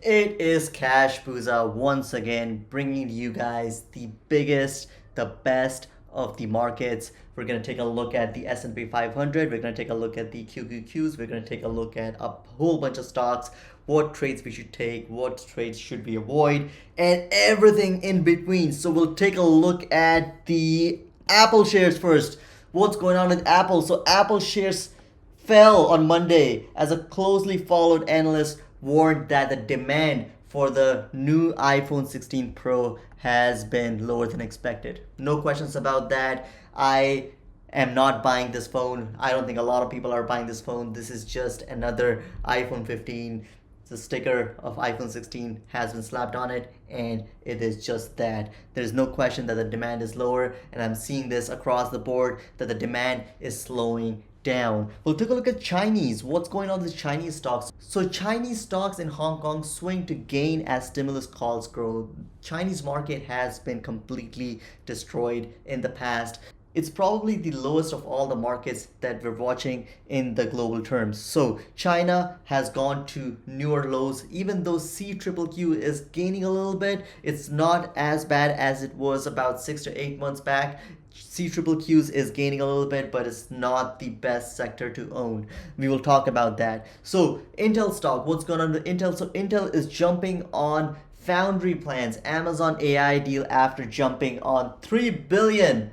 It is Cash Booza once again bringing you guys the biggest, the best of the markets. We're going to take a look at the S&P 500. We're going to take a look at the QQQs. We're going to take a look at a whole bunch of stocks, what trades we should take, what trades should we avoid, and everything in between. So we'll take a look at the Apple shares first. What's going on with Apple? So Apple shares fell on Monday as a closely followed analyst warned that the demand for the new iPhone 16 Pro has been lower than expected. No questions about that. I am not buying this phone. I don't think a lot of people are buying this phone. This is just another iPhone 15. The sticker of iPhone 16 has been slapped on it, and it is just that. There's no question that the demand is lower, and I'm seeing this across the board that the demand is slowing down. We'll take a look at Chinese. What's going on with Chinese stocks? So Chinese stocks in Hong Kong swing to gain as stimulus calls grow. Chinese market has been completely destroyed in the past. It's probably the lowest of all the markets that we're watching in the global terms. So China has gone to newer lows. Even though CQQQ is gaining a little bit, it's not as bad as it was about 6 to 8 months back. CQQQ is gaining a little bit, but it's not the best sector to own. We will talk about that. So Intel stock, what's going on with Intel? So Intel is jumping on foundry plans, Amazon AI deal after jumping on $3 billion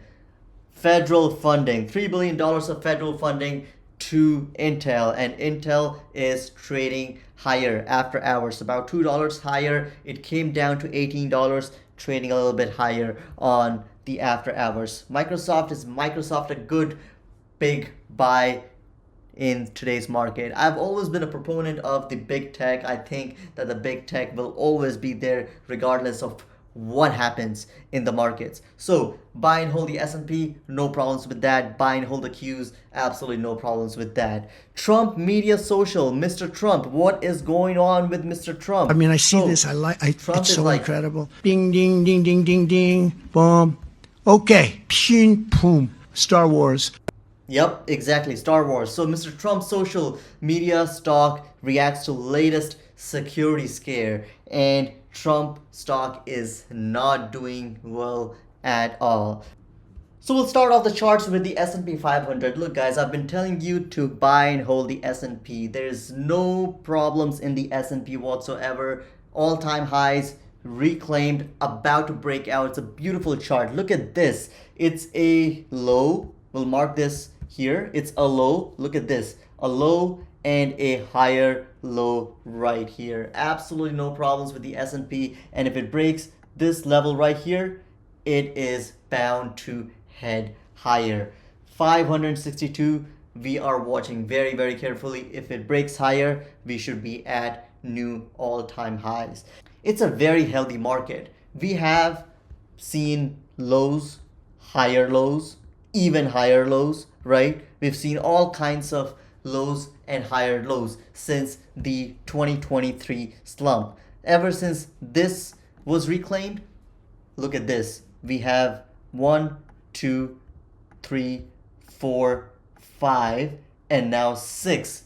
federal funding, $3 billion of federal funding to Intel, and Intel is trading higher after hours, about $2 higher. It came down to $18, trading a little bit higher on the after hours. Microsoft a good big buy in today's market? I've always been a proponent of the big tech. I think that the big tech will always be there regardless of what happens in the markets. So buy and hold the S&P, no problems with that. Buy and hold the Qs, absolutely no problems with that. Trump Media Social, Mr. Trump, what is going on with Mr. Trump? I mean, I see this. Trump it's so incredible. Ding, ding, ding, ding, ding, ding, boom. Okay, pshin, boom. Star Wars. Yep, exactly, Star Wars. So Mr. Trump's social media stock reacts to latest security scare, and Trump stock is not doing well at all. So we'll start off the charts with the S&P 500. Look guys, I've been telling you to buy and hold the S&P. There's no problems in the S&P whatsoever. All-time highs reclaimed, about to break out. It's a beautiful chart. Look at this. It's a low. We'll mark this here. It's a low. Look at this. A low and a higher low right here. Absolutely no problems with the S&P, and if it breaks this level right here, it is bound to head higher. 562, we are watching very carefully. If it breaks higher, we should be at new all-time highs. It's a very healthy market. We have seen lows, higher lows, even higher lows, right? We've seen all kinds of lows and higher lows since the 2023 slump. Ever since this was reclaimed, look at this. We have 1, 2, 3, 4, 5, and now 6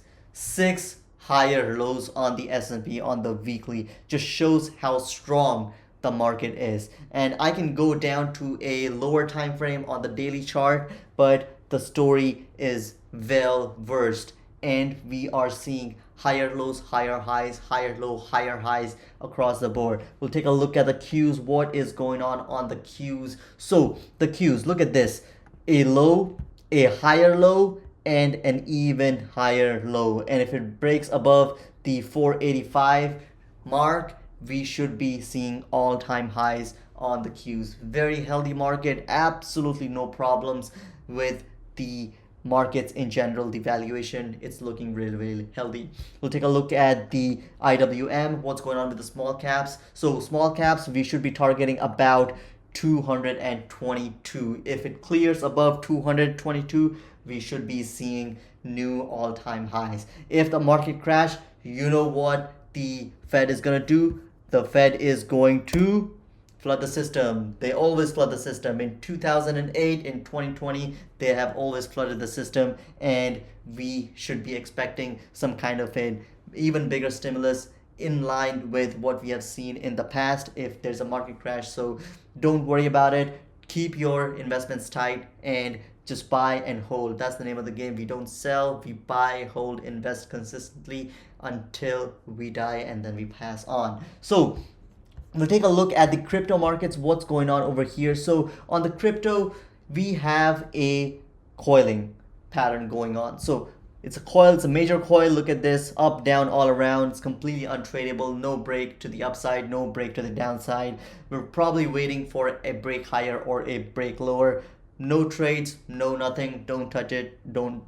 higher lows on the S&P on the weekly. Just shows how strong the market is. And I can go down to a lower time frame on the daily chart, but the story is well versed, and we are seeing higher lows, higher highs, higher low, higher highs across the board. We'll take a look at the Qs. What is going on the Qs? So the Qs, look at this. A low, a higher low, and an even higher low. And if it breaks above the 485 mark, we should be seeing all-time highs on the Qs. Very healthy market. Absolutely no problems with the markets in general. The valuation, it's looking really healthy. We'll take a look at the IWM. What's going on with the small caps? So small caps, we should be targeting about 222. If it clears above 222, we should be seeing new all-time highs. If the market crash, you know what the Fed is gonna do? The Fed is going to flood the system. They always flood the system. In 2008, in 2020, they have always flooded the system, and we should be expecting some kind of an even bigger stimulus in line with what we have seen in the past if there's a market crash. So don't worry about it. Keep your investments tight and just buy and hold. That's the name of the game. We don't sell, we buy, hold, invest consistently until we die, and then we pass on. So we'll take a look at the crypto markets, what's going on over here. So on the crypto, we have a coiling pattern going on. So it's a coil, it's a major coil. Look at this, up, down, all around. It's completely untradeable, no break to the upside, no break to the downside. We're probably waiting for a break higher or a break lower. No trades, no nothing, don't touch it,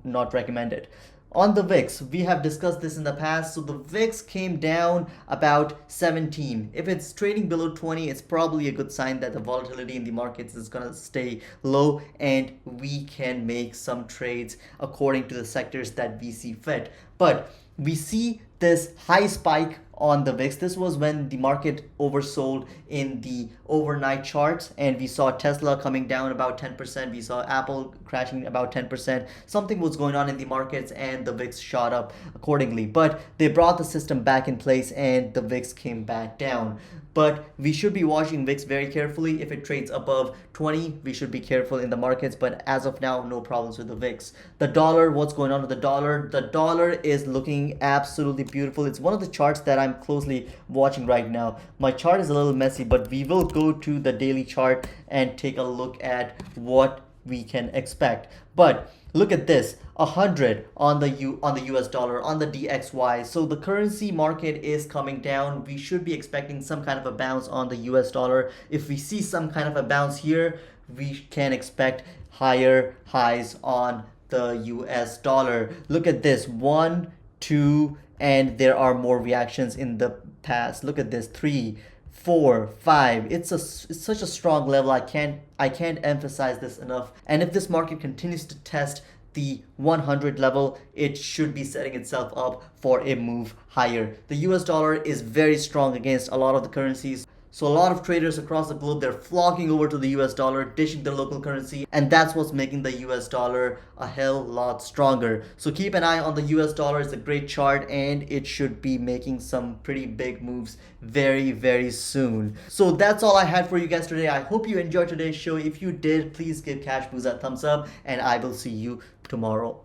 not recommend it. On the VIX, we have discussed this in the past. So the VIX came down about 17. If it's trading below 20, it's probably a good sign that the volatility in the markets is gonna stay low and we can make some trades according to the sectors that we see fit. But we see this high spike on the VIX. This was when the market oversold in the overnight charts, and we saw Tesla coming down about 10%. We saw Apple crashing about 10%. Something was going on in the markets and the VIX shot up accordingly. But they brought the system back in place and the VIX came back down. But we should be watching VIX very carefully. If it trades above 20, we should be careful in the markets. But as of now, no problems with the VIX. The dollar, what's going on with the dollar? The dollar is looking absolutely beautiful. It's one of the charts that I'm closely watching right now. My chart is a little messy, but we will go to the daily chart and take a look at what we can expect. But look at this, 100 on the US dollar, on the DXY. So the currency market is coming down. We should be expecting some kind of a bounce on the US dollar. If we see some kind of a bounce here, we can expect higher highs on the US dollar. Look at this, 1, 2, and there are more reactions in the past. Look at this, 3, 4, 5. It's such a strong level. I can't emphasize this enough. And if this market continues to test the 100 level, it should be setting itself up for a move higher. The US dollar is very strong against a lot of the currencies. So a lot of traders across the globe, they're flocking over to the US dollar, dishing their local currency, and that's what's making the US dollar a hell lot stronger. So keep an eye on the US dollar. It's a great chart and it should be making some pretty big moves very, very soon. So that's all I had for you guys today. I hope you enjoyed today's show. If you did, please give Cash Booza a thumbs up and I will see you tomorrow.